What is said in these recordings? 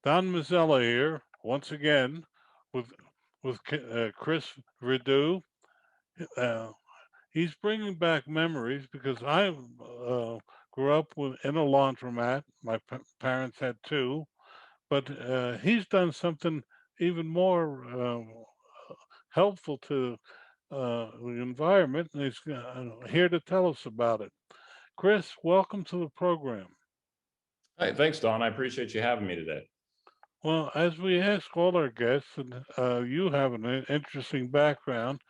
Don Mazzella here once again with Chris Videau. Uh, he's bringing back memories because I grew up in a laundromat. My parents had two, but he's done something even more helpful to the environment, and he's here to tell us about it. Chris, welcome to the program. Hey, thanks, Don. I appreciate you having me today. Well, as we ask all our guests, and you have an interesting background,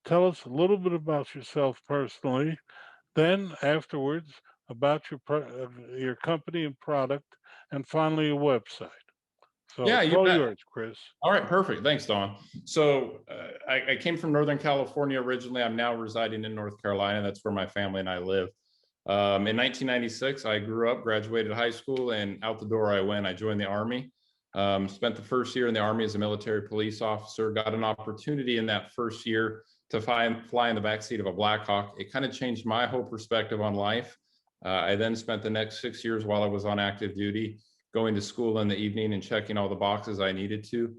tell us a little bit about yourself personally. Then, afterwards, about your company and product, and finally, a website. So Yeah, it's you all bet. yours, Chris. All right, perfect. Thanks, Don. So I came from Northern California originally. I'm now residing in North Carolina. That's where my family and I live. In 1996, I grew up, graduated high school, and out the door I went. I joined the Army. Spent the first year in the Army as a military police officer. Got an opportunity in that first year to fly in the backseat of a Black Hawk. It kind of changed my whole perspective on life. I then spent the next 6 years while I was on active duty, going to school in the evening and checking all the boxes I needed to.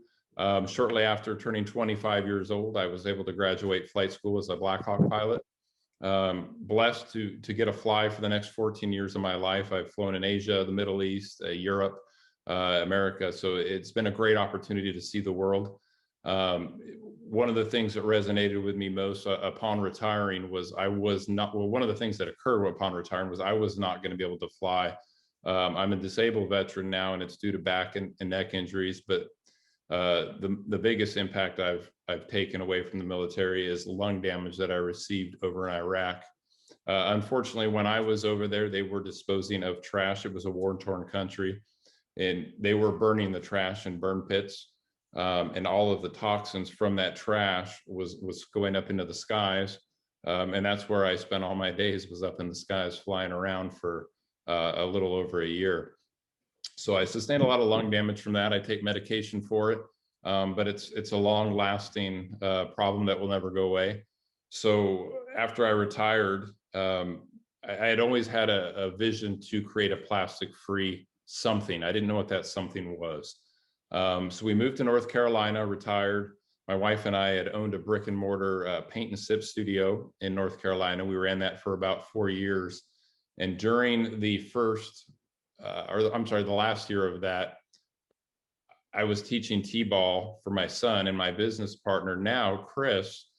Shortly after turning 25 years old, I was able to graduate flight school as a Black Hawk pilot. Blessed to get a fly for the next 14 years of my life. I've flown in Asia, the Middle East, Europe, America. So it's been a great opportunity to see the world. One of the things that resonated with me most upon retiring was I was not, well, one of the things that occurred upon retiring was I was not going to be able to fly. I'm a disabled veteran now, and it's due to back and neck injuries. But the biggest impact I've taken away from the military is lung damage that I received over in Iraq. Unfortunately, when I was over there, they were disposing of trash. It was a war-torn country, and they were burning the trash in burn pits. And all of the toxins from that trash was going up into the skies. And that's where I spent all my days, was up in the skies flying around for a little over a year. So I sustained a lot of lung damage from that. I take medication for it, but it's a long lasting problem that will never go away. So after I retired, I had always had a vision to create a plastic free something. I didn't know what that something was. So we moved to North Carolina, retired. My wife and I had owned a brick and mortar paint and sip studio in North Carolina. We ran that for about 4 years. And during the the last year of that, I was teaching T-ball for my son, and my business partner now, Chris,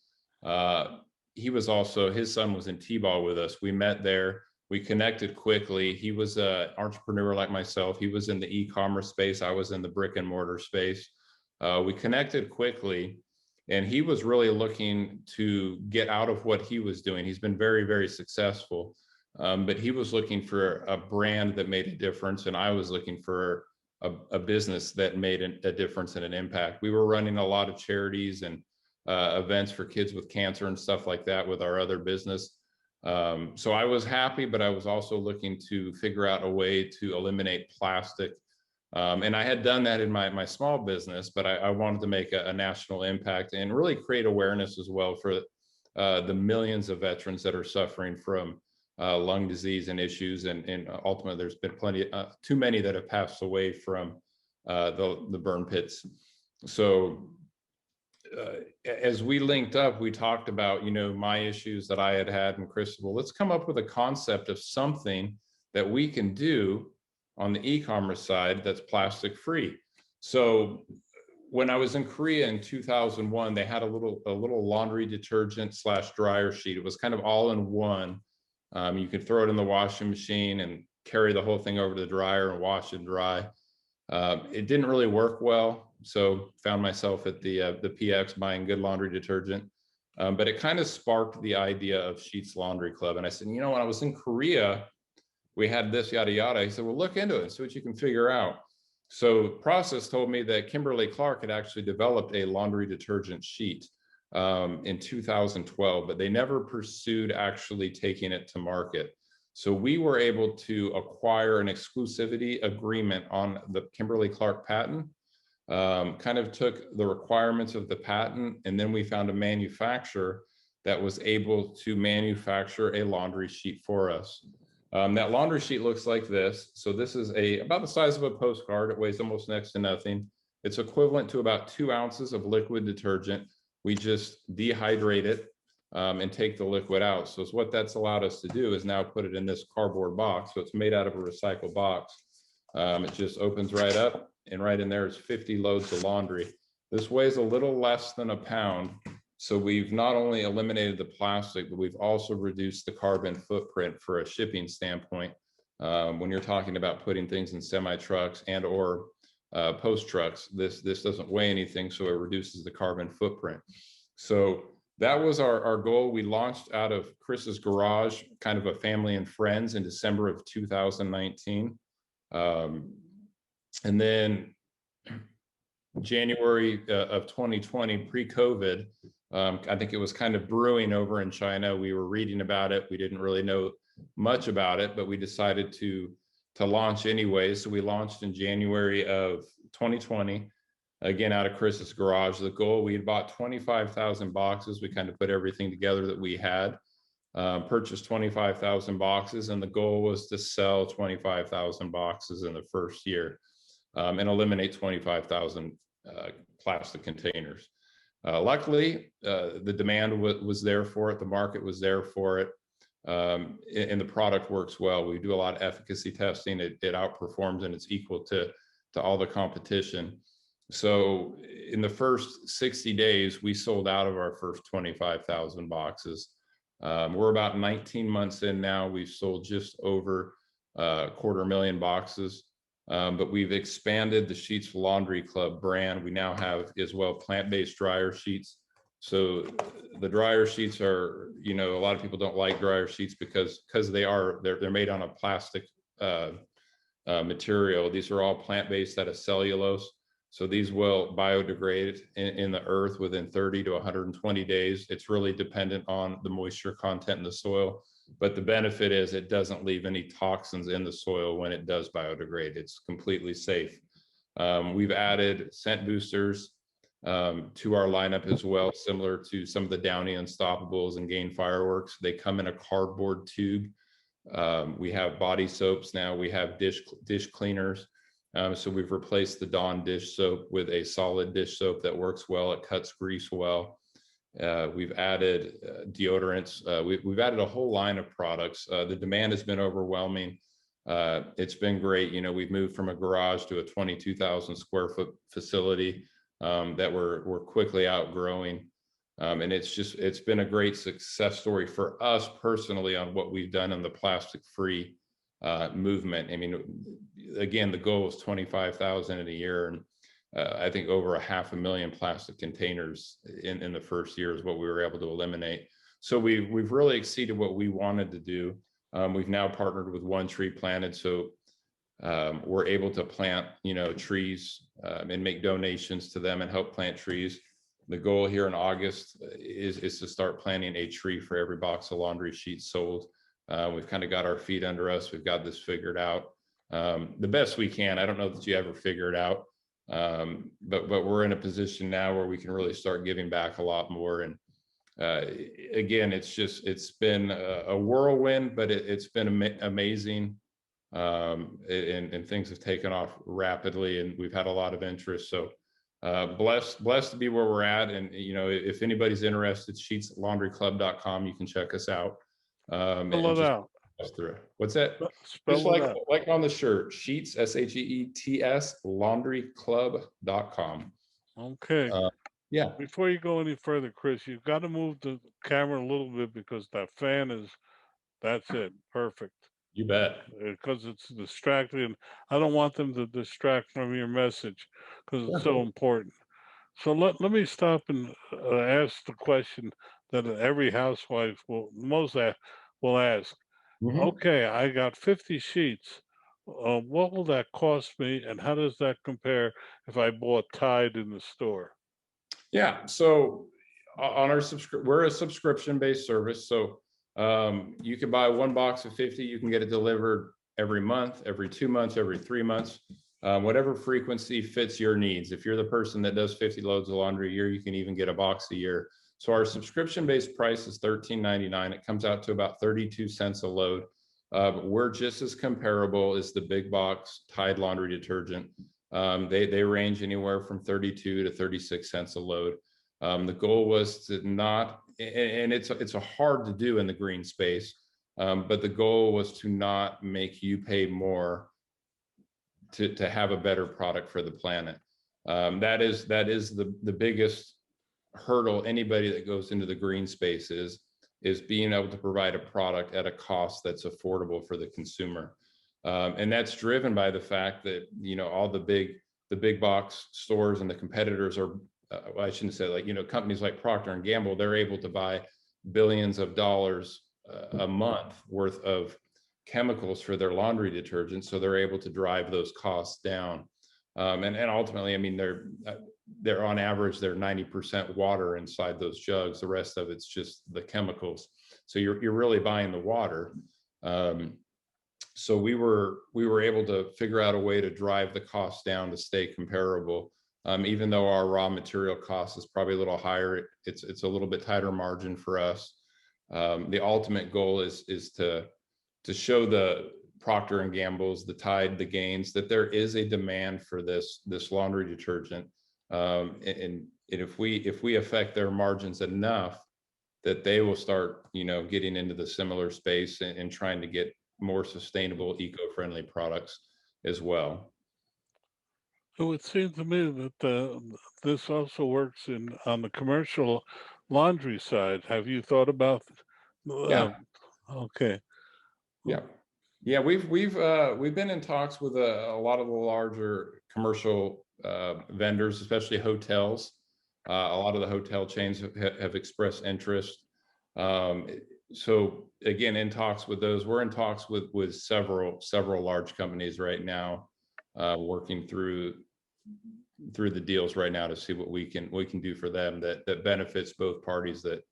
uh, his son was in T-ball with us. We met there. We connected quickly. He was an entrepreneur like myself. He was in the e-commerce space. I was in the brick and mortar space. We connected quickly, and he was really looking to get out of what he was doing. He's been very, very successful. But he was looking for a brand that made a difference, and I was looking for a business that made a difference and an impact. We were running a lot of charities and events for kids with cancer and stuff like that with our other business. So I was happy, but I was also looking to figure out a way to eliminate plastic. And I had done that in my small business, but I wanted to make a national impact and really create awareness as well for the millions of veterans that are suffering from lung disease and issues, and ultimately there's been too many that have passed away from the burn pits. So as we linked up, we talked about, my issues that I had, and Chris said, well, let's come up with a concept of something that we can do on the e-commerce side that's plastic free. So when I was in Korea in 2001, they had a little laundry detergent / dryer sheet. It was kind of all in one. You could throw it in the washing machine and carry the whole thing over to the dryer and wash and dry. It didn't really work well, so found myself at the PX buying Good Laundry detergent. But it kind of sparked the idea of Sheets Laundry Club. And I said, when I was in Korea, we had this, yada, yada. He said, well, look into it and see what you can figure out. So Process told me that Kimberly-Clark had actually developed a laundry detergent sheet in 2012, but they never pursued actually taking it to market. So we were able to acquire an exclusivity agreement on the Kimberly-Clark patent, kind of took the requirements of the patent, and then we found a manufacturer that was able to manufacture a laundry sheet for us. That laundry sheet looks like this. So this is about the size of a postcard. It weighs almost next to nothing. It's equivalent to about 2 ounces of liquid detergent. We just dehydrate it and take the liquid out. So what that's allowed us to do is now put it in this cardboard box. So it's made out of a recycled box. It just opens right up, and right in there is 50 loads of laundry. This weighs a little less than a pound. So we've not only eliminated the plastic, but we've also reduced the carbon footprint for a shipping standpoint. When you're talking about putting things in semi trucks and or post trucks, this doesn't weigh anything, so it reduces the carbon footprint. So that was our goal. We launched out of Chris's garage, kind of a family and friends, in December of 2019. And then January of 2020, pre-COVID, I think it was kind of brewing over in China. We were reading about it. We didn't really know much about it, but we decided to launch anyway. So we launched in January of 2020, again, out of Chris's garage. The goal, we had bought 25,000 boxes. We kind of put everything together that we had, purchased 25,000 boxes, and the goal was to sell 25,000 boxes in the first year, and eliminate 25,000 plastic containers. Luckily, the demand was there for it. The market was there for it. And the product works well. We do a lot of efficacy testing. It outperforms, and it's equal to all the competition. So in the first 60 days, we sold out of our first 25,000 boxes. We're about 19 months in now. We've sold just over 250,000 boxes. But we've expanded the Sheets Laundry Club brand. We now have as well plant-based dryer sheets. So the dryer sheets are, a lot of people don't like dryer sheets because they're made on a plastic material. These are all plant-based out of cellulose. So these will biodegrade in the earth within 30 to 120 days. It's really dependent on the moisture content in the soil. But the benefit is it doesn't leave any toxins in the soil when it does biodegrade. It's completely safe. We've added scent boosters to our lineup as well, similar to some of the Downy Unstoppables and Gain Fireworks. They come in a cardboard tube. We have body soaps now. We have dish cleaners. So we've replaced the Dawn dish soap with a solid dish soap that works well. It cuts grease well. We've added deodorants. We've added a whole line of products. The demand has been overwhelming. It's been great. We've moved from a garage to a 22,000 square foot facility that we're quickly outgrowing. And it's been a great success story for us personally on what we've done in the plastic free movement. I mean, again, the goal was 25,000 in a year, and I think over 500,000 plastic containers in the first year is what we were able to eliminate. So we've really exceeded what we wanted to do. We've now partnered with One Tree Planted, so we're able to plant, trees and make donations to them and help plant trees. The goal here in August is to start planting a tree for every box of laundry sheets sold. We've kind of got our feet under us. We've got this figured out the best we can. I don't know that you ever figure it out, but we're in a position now where we can really start giving back a lot more. And again, it's been a whirlwind, but it's been amazing. And things have taken off rapidly, and we've had a lot of interest. So blessed to be where we're at. And if anybody's interested, sheetslaundryclub.com, you can check us out. Spell it out. Through. What's that? Spell Just it out. like on the shirt, Sheets, SHEETS, laundryclub.com. Okay. Yeah. Before you go any further, Chris, you've got to move the camera a little bit because that fan that's it. Perfect. You bet. Because it's distracting. I don't want them to distract from your message because it's so important. So let me stop and ask the question that every housewife will ask. Okay, I got 50 sheets. What will that cost me, and how does that compare if I bought Tide in the store? Yeah. So on our we're a subscription-based service. So you can buy one box of 50. You can get it delivered every month, every 2 months, every 3 months, whatever frequency fits your needs. If you're the person that does 50 loads of laundry a year, you can even get a box a year. So our subscription-based price is $13.99. It comes out to about 32 cents a load. We're just as comparable as the big box Tide laundry detergent. They range anywhere from 32 to 36 cents a load. The goal was to not, and it's a hard to do in the green space, but the goal was to not make you pay more to have a better product for the planet. That is the biggest hurdle anybody that goes into the green space is being able to provide a product at a cost that's affordable for the consumer. And that's driven by the fact that, all the big box stores and the competitors are, well, I shouldn't say, like, companies like Procter and Gamble, they're able to buy billions of dollars a month worth of chemicals for their laundry detergent, so they're able to drive those costs down. And ultimately, I mean, they're on average, they're 90% water inside those jugs. The rest of it's just the chemicals. So you're really buying the water. So we were able to figure out a way to drive the cost down to stay comparable. Even though our raw material cost is probably a little higher, it's a little bit tighter margin for us. The ultimate goal is to show the Procter and Gamble's, the Tide, the Gaines, that there is a demand for this laundry detergent, and if we affect their margins enough, that they will start, getting into the similar space and trying to get more sustainable, eco-friendly products as well. It would seem to me that this also works in on the commercial laundry side. Have you thought about? Yeah, Uh, okay. yeah, yeah. We've been in talks with a lot of the larger commercial vendors, especially hotels. A lot of the hotel chains have expressed interest. Um, so again, in talks with those, we're in talks with several large companies right now, working through the deals right now to see what we can do for them that benefits both parties, that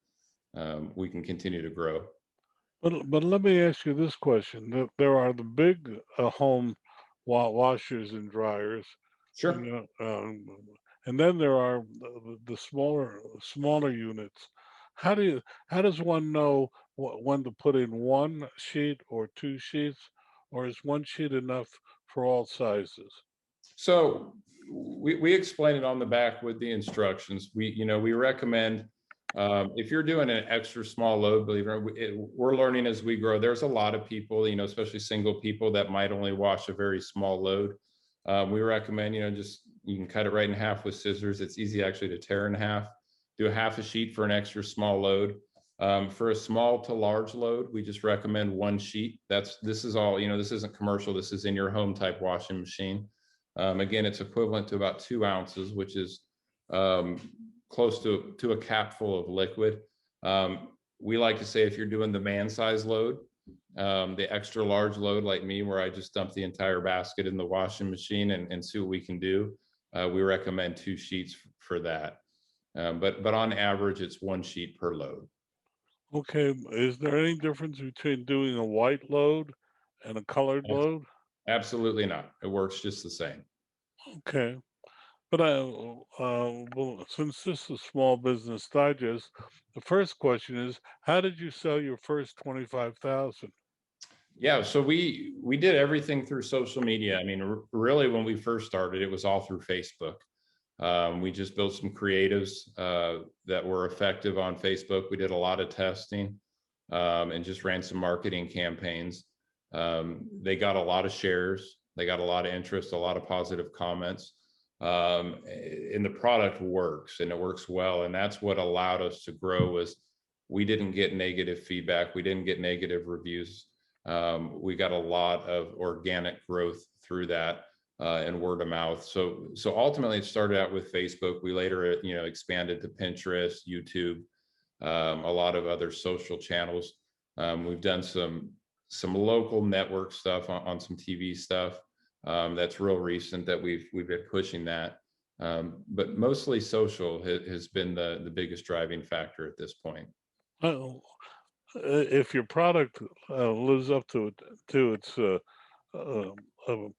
we can continue to grow. But let me ask you this question: there are the big home washers and dryers, Sure. you know, and then there are the smaller units. How does one know when to put in one sheet or two sheets, or is one sheet enough for all sizes? So we explain it on the back with the instructions. We recommend, if you're doing an extra small load, believe it or not, we're learning as we grow. There's a lot of people, especially single people, that might only wash a very small load. We recommend, just you can cut it right in half with scissors. It's easy actually to tear in half. Do a half a sheet for an extra small load. For a small to large load, we just recommend one sheet. This is all, this isn't commercial. This is in your home type washing machine. Again, it's equivalent to about 2 ounces, which is um, close to a capful of liquid. We like to say, if you're doing the man size load, the extra large load like me, where I just dump the entire basket in the washing machine and see what we can do, we recommend 2 sheets for that. But on average, it's one sheet per load. Okay, is there any difference between doing a white load and a colored load? Absolutely not. It works just the same. Okay. But well, since this is Small Business Digest, the first question is, how did you sell your first 25,000? Yeah, so we did everything through social media. I mean, really, when we first started, it was all through Facebook. We just built some creatives that were effective on Facebook. We did a lot of testing, and just ran some marketing campaigns. They got a lot of shares. They got a lot of interest, a lot of positive comments. And the product works, and it works well. And that's what allowed us to grow. Was we didn't get negative feedback. We didn't get negative reviews. We got a lot of organic growth through that, and word of mouth. So ultimately, it started out with Facebook. We later, expanded to Pinterest, YouTube, a lot of other social channels. We've done some local network stuff on some TV stuff. That's real recent that we've been pushing that. But mostly social has been the biggest driving factor at this point. Well, if your product lives up to its uh,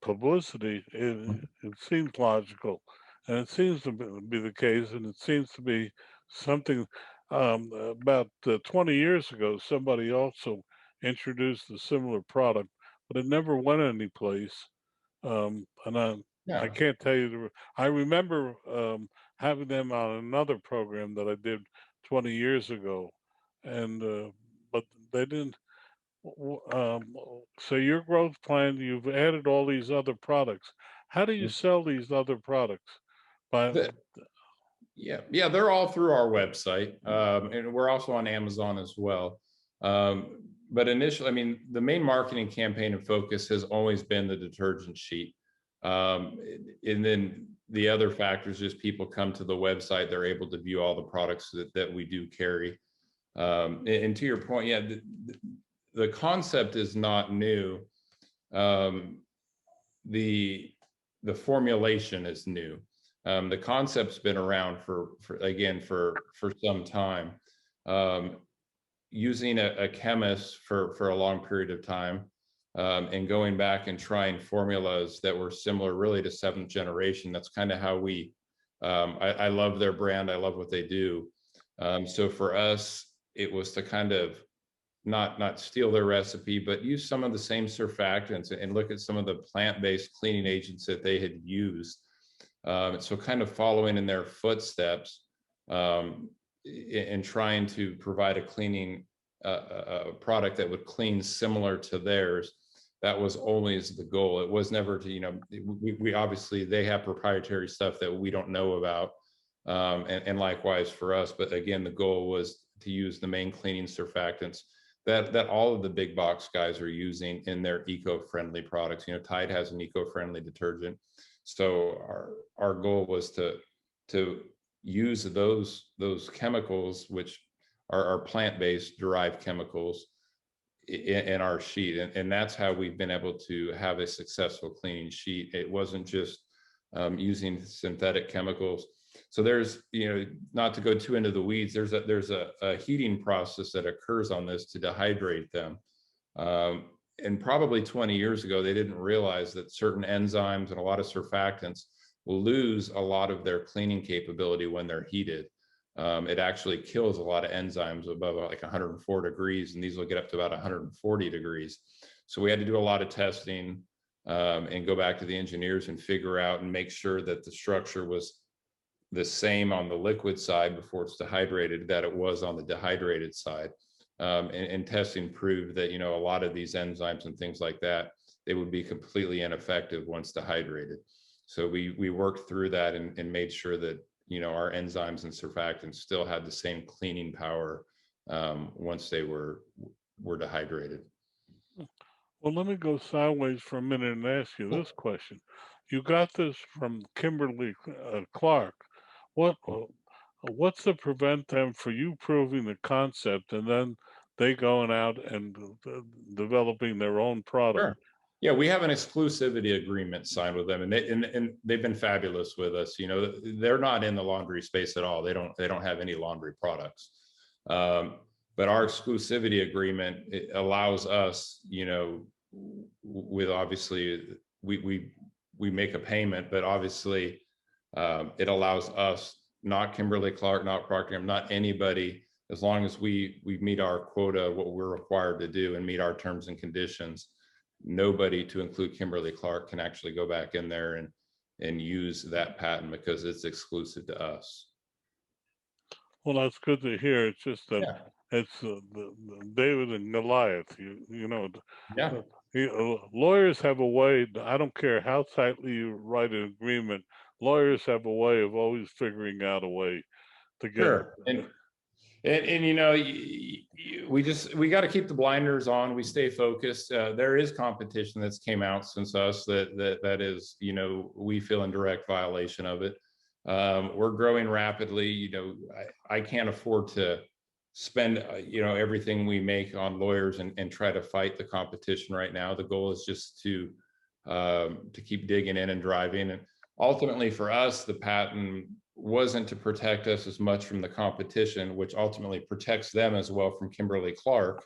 publicity, it seems logical, and it seems to be the case, and it seems to be something. About 20 years ago, somebody also introduced a similar product, but it never went anyplace. And I Yeah. can't tell you I remember having them on another program that I did 20 years ago, and but they didn't. So your growth plan, you've added all these other products. How do you sell these other products? By The, yeah, they're all through our website, and we're also on Amazon as well. But initially, I mean, the main marketing campaign and focus has always been the detergent sheet, and then the other factors is people come to the website, they're able to view all the products that we do carry. And to your point, yeah, the concept is not new. Um, the the formulation is new. The concept's been around for some time. Um, Using a chemist for a long period of time, and going back and trying formulas that were similar really to seventh generation. That's kind of how I love their brand. I love what they do. So for us, it was to kind of not steal their recipe, but use some of the same surfactants and look at some of the plant-based cleaning agents that they had used. So kind of following in their footsteps, and trying to provide a cleaning a product that would clean similar to theirs. That was always the goal. It was never to, we obviously, they have proprietary stuff that we don't know about. And likewise for us, but again, the goal was to use the main cleaning surfactants that all of the big box guys are using in their eco-friendly products. Tide has an eco-friendly detergent. So our goal was to use those chemicals, which are plant-based derived chemicals, in our sheet. And that's how we've been able to have a successful cleaning sheet. It wasn't just using synthetic chemicals. So there's, not to go too into the weeds, there's a heating process that occurs on this to dehydrate them. And probably 20 years ago, they didn't realize that certain enzymes and a lot of surfactants will lose a lot of their cleaning capability when they're heated. It actually kills a lot of enzymes above like 104 degrees, and these will get up to about 140 degrees. So we had to do a lot of testing, and go back to the engineers and figure out and make sure that the structure was the same on the liquid side before it's dehydrated that it was on the dehydrated side. And testing proved that, a lot of these enzymes and things like that, they would be completely ineffective once dehydrated. So we worked through that and made sure that, our enzymes and surfactants still had the same cleaning power, once they were dehydrated. Well, let me go sideways for a minute and ask you this question. You got this from Kimberly Clark. What what's to prevent them for you proving the concept and then they going out and developing their own product? Sure. Yeah, we have an exclusivity agreement signed with them, and they've been fabulous with us. They're not in the laundry space at all. They don't have any laundry products. But our exclusivity agreement, it allows us, with obviously we make a payment, but obviously, it allows us, not Kimberly Clark, not Procter, not anybody, as long as we meet our quota, what we're required to do, and meet our terms and conditions. Nobody, to include Kimberly Clark, can actually go back in there and use that patent because it's exclusive to us. Well, that's good to hear. It's just that Yeah, it's the David and Goliath. yeah, Lawyers have a way. I don't care how tightly you write an agreement. Lawyers have a way of always figuring out a way to get. sure. And we got to keep the blinders on. We stay focused. There is competition that's came out since us that is, we feel in direct violation of it. We're growing rapidly. I can't afford to spend, everything we make on lawyers and try to fight the competition right now. The goal is just to keep digging in and driving. And ultimately for us, the patent wasn't to protect us as much from the competition, which ultimately protects them as well from Kimberly Clark.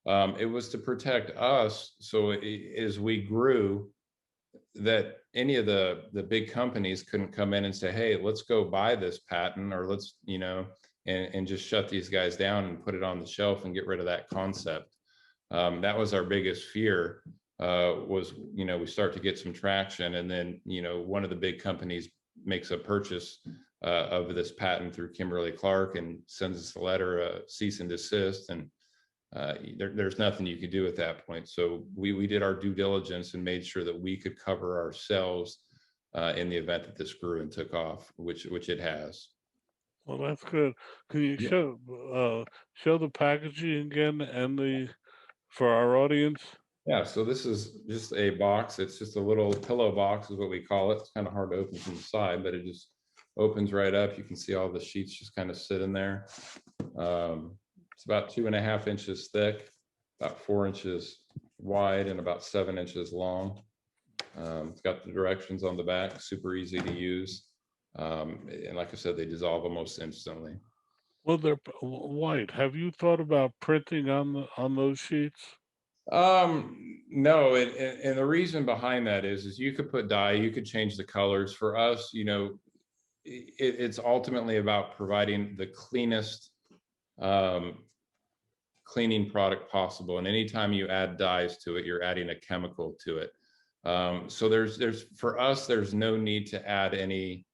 It was to protect us. So as we grew, that any of the big companies couldn't come in and say, hey, let's go buy this patent, or let's, and just shut these guys down and put it on the shelf and get rid of that concept. That was our biggest fear, was, we start to get some traction, and then, one of the big companies makes a purchase of this patent through Kimberly Clark and sends us a letter, cease and desist, and there's nothing you could do at that point. So we did our due diligence and made sure that we could cover ourselves in the event that this grew and took off, which it has. Well, that's good. Can you Yeah. show the packaging again and the for our audience? Yeah, so this is just a box. It's just a little pillow box is what we call it. It's kind of hard to open from the side, but it just opens right up. You can see all the sheets just kind of sit in there. It's about 2.5 inches thick, about 4 inches wide, and about 7 inches long. It's got the directions on the back, super easy to use. And like I said, they dissolve almost instantly. Well, they're white. Have you thought about printing on those sheets? No, and the reason behind that is you could put dye, you could change the colors. For us, it's ultimately about providing the cleanest um, cleaning product possible. And anytime you add dyes to it, you're adding a chemical to it. So there's for us, there's no need to add any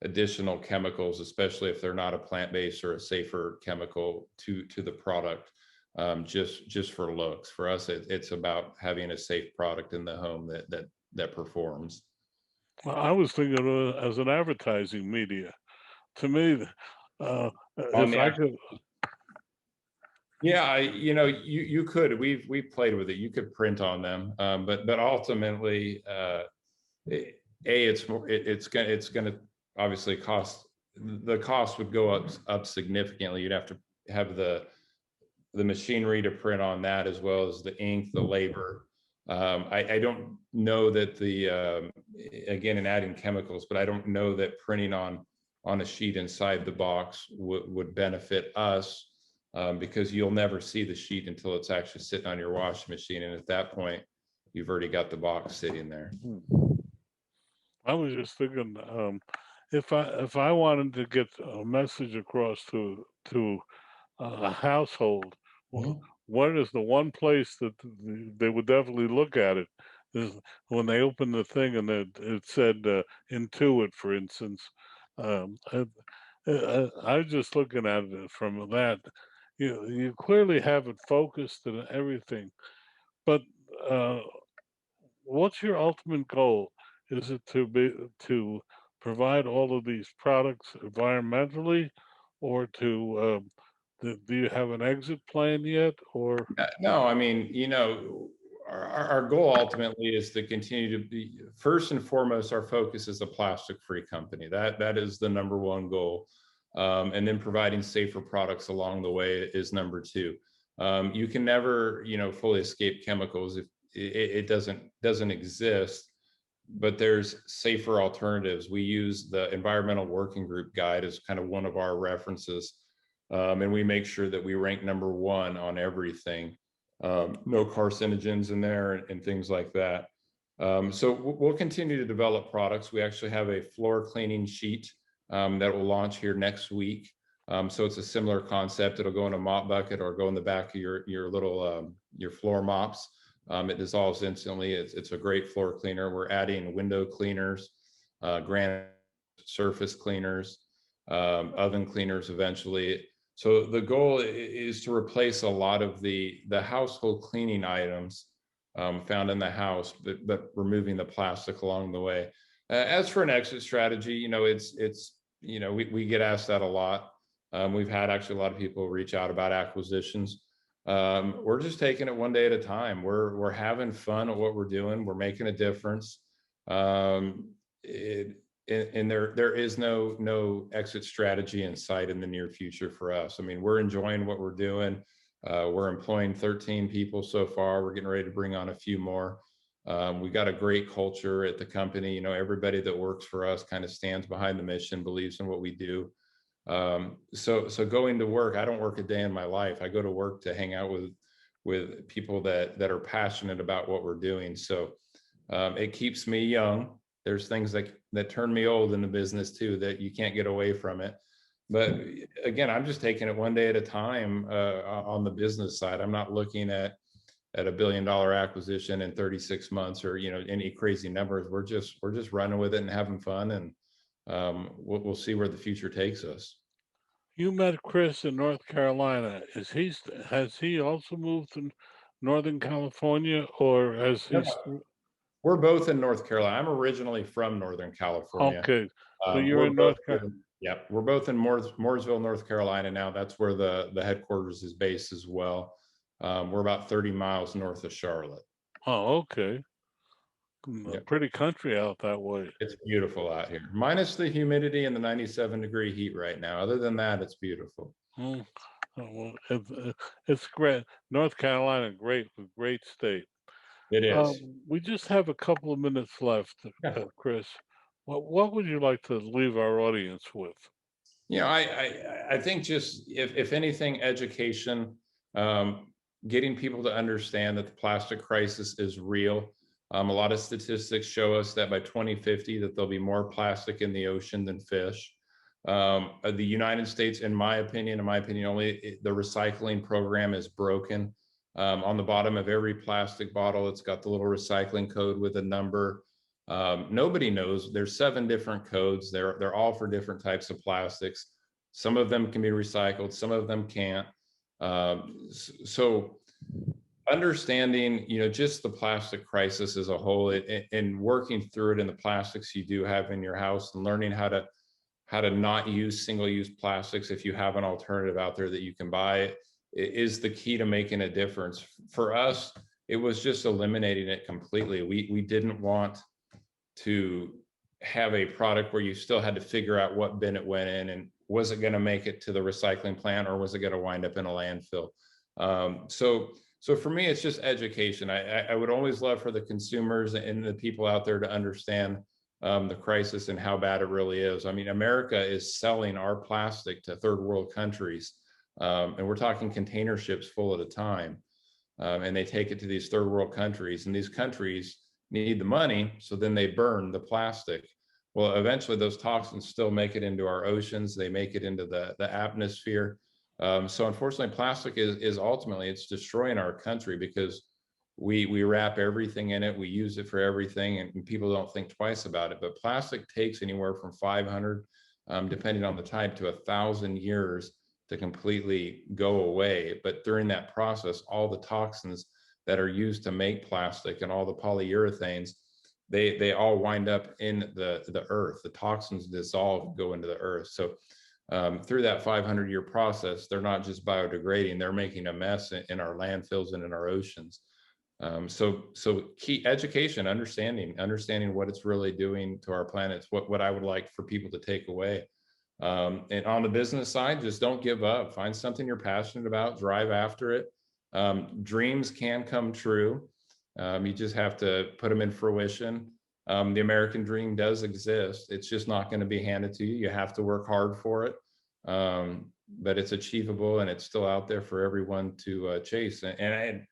additional chemicals, especially if they're not a plant-based or a safer chemical to the product. Just for looks. For us, it's about having a safe product in the home that performs. Well, I was thinking of it as an advertising media. To me, uh, On if the I actual, could, yeah, you could. We've played with it. You could print on them, but ultimately, it's more. It's gonna obviously cost. The cost would go up significantly. You'd have to have the machinery to print on that, as well as the ink, the labor. I don't know that again, in adding chemicals, but I don't know that printing on a sheet inside the box would benefit us, because you'll never see the sheet until it's actually sitting on your washing machine. And at that point, you've already got the box sitting there. I was just thinking, if I wanted to get a message across to a household, wh- Mhm. what is the one place that they would definitely look at it is when they open the thing and it said Intuit, for instance. Um, I, I was just looking at it from that. You clearly have it focused and everything, but uh, what's your ultimate goal? Is it to provide all of these products environmentally, or do you have an exit plan yet? Or No, I mean, our goal ultimately is to continue to be, first and foremost, our focus is a plastic-free company. That is the number one goal. And then providing safer products along the way is number two. You can never, fully escape chemicals if it doesn't exist, but there's safer alternatives. We use the Environmental Working Group guide as kind of one of our references, and we make sure that we rank number one on everything. No carcinogens in there and things like that. So we'll continue to develop products. We actually have a floor cleaning sheet that will launch here next week. So it's a similar concept. It'll go in a mop bucket or go in the back of your little your floor mops. It dissolves instantly. It's a great floor cleaner. We're adding window cleaners, granite surface cleaners, oven cleaners eventually. So the goal is to replace a lot of the household cleaning items found in the house, but removing the plastic along the way. As for an exit strategy, it's we get asked that a lot. We've had actually a lot of people reach out about acquisitions. We're just taking it one day at a time. We're having fun at what we're doing. We're making a difference. It, and there is no exit strategy in sight in the near future for us. I mean, we're enjoying what we're doing. We're employing 13 people so far. We're getting ready to bring on a few more. We got a great culture at the company. Everybody that works for us kind of stands behind the mission, believes in what we do. So going to work, I don't work a day in my life. I go to work to hang out with people that are passionate about what we're doing. So it keeps me young. There's things that turn me old in the business too, that you can't get away from it. But again, I'm just taking it one day at a time on the business side. I'm not looking at at $1 billion acquisition in 36 months, or any crazy numbers. We're just running with it and having fun, and we'll see where the future takes us. You met Chris in North Carolina. Has he also moved to Northern California, or has No, he? we're both in North Carolina. I'm originally from Northern California. Okay, so you're We're in both North Carolina. yeah, we're both in Mooresville, North Carolina now. That's where the headquarters is based as well. We're about 30 miles north of Charlotte. Oh, okay. Yep. Pretty country out that way. It's beautiful out here, minus the humidity and the 97-degree heat right now. Other than that, it's beautiful. Mm. Well, it's great. North Carolina, great state. It is. We just have a couple of minutes left, Yeah. Chris. What would you like to leave our audience with? I think just if anything, education, um, getting people to understand that the plastic crisis is real. A lot of statistics show us that by 2050 that there'll be more plastic in the ocean than fish. The United States, in my opinion only, the recycling program is broken. On the bottom of every plastic bottle, it's got the little recycling code with a number. Nobody knows. There's 7 different codes. They're all for different types of plastics. Some of them can be recycled, some of them can't. So understanding, just the plastic crisis as a whole, and working through it in the plastics you do have in your house, and learning how to not use single-use plastics if you have an alternative out there that you can buy, is the key to making a difference. For us, it was just eliminating it completely. We didn't want to have a product where you still had to figure out what bin it went in, and was it going to make it to the recycling plant, or was it going to wind up in a landfill. So for me, it's just education. I would always love for the consumers and the people out there to understand the crisis and how bad it really is. I mean, America is selling our plastic to third world countries, and we're talking container ships full at a time, and they take it to these third world countries, and these countries need the money, so then they burn the plastic. Well, eventually those toxins still make it into our oceans. They make it into the atmosphere. So unfortunately, plastic is ultimately, it's destroying our country, because we wrap everything in it. We use it for everything, and people don't think twice about it. But plastic takes anywhere from 500, depending on the type, to 1,000 years to completely go away. But during that process, all the toxins that are used to make plastic and all the polyurethanes, they all wind up in the earth. The toxins dissolve, go into the earth. So through that 500-year process, they're not just biodegrading, they're making a mess in our landfills and in our oceans. So key education, understanding what it's really doing to our planet. It's what I would like for people to take away. And on the business side, just don't give up. Find something you're passionate about, drive after it. Dreams can come true. You just have to put them in fruition. The American dream does exist. It's just not going to be handed to you. You have to work hard for it. But it's achievable, and it's still out there for everyone to chase. And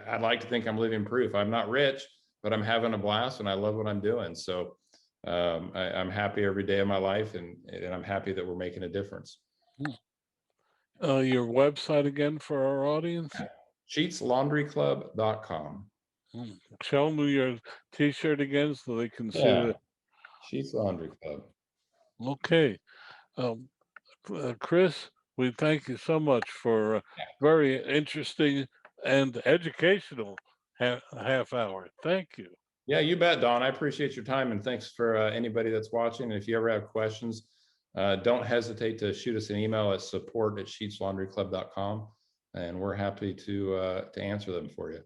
I'd like to think I'm living proof. I'm not rich, but I'm having a blast, and I love what I'm doing. So I'm happy every day of my life, and I'm happy that we're making a difference. Your website again for our audience? Sheetslaundryclub.com. Show them your T-shirt again so they can see Yeah, the. Sheets Laundry Club. Okay, um, Chris, we thank you so much for a very interesting and educational half hour. Thank you. Yeah, you bet, Don. I appreciate your time, and thanks for anybody that's watching. And if you ever have questions, don't hesitate to shoot us an email at support@sheetslaundryclub.com, and we're happy to answer them for you.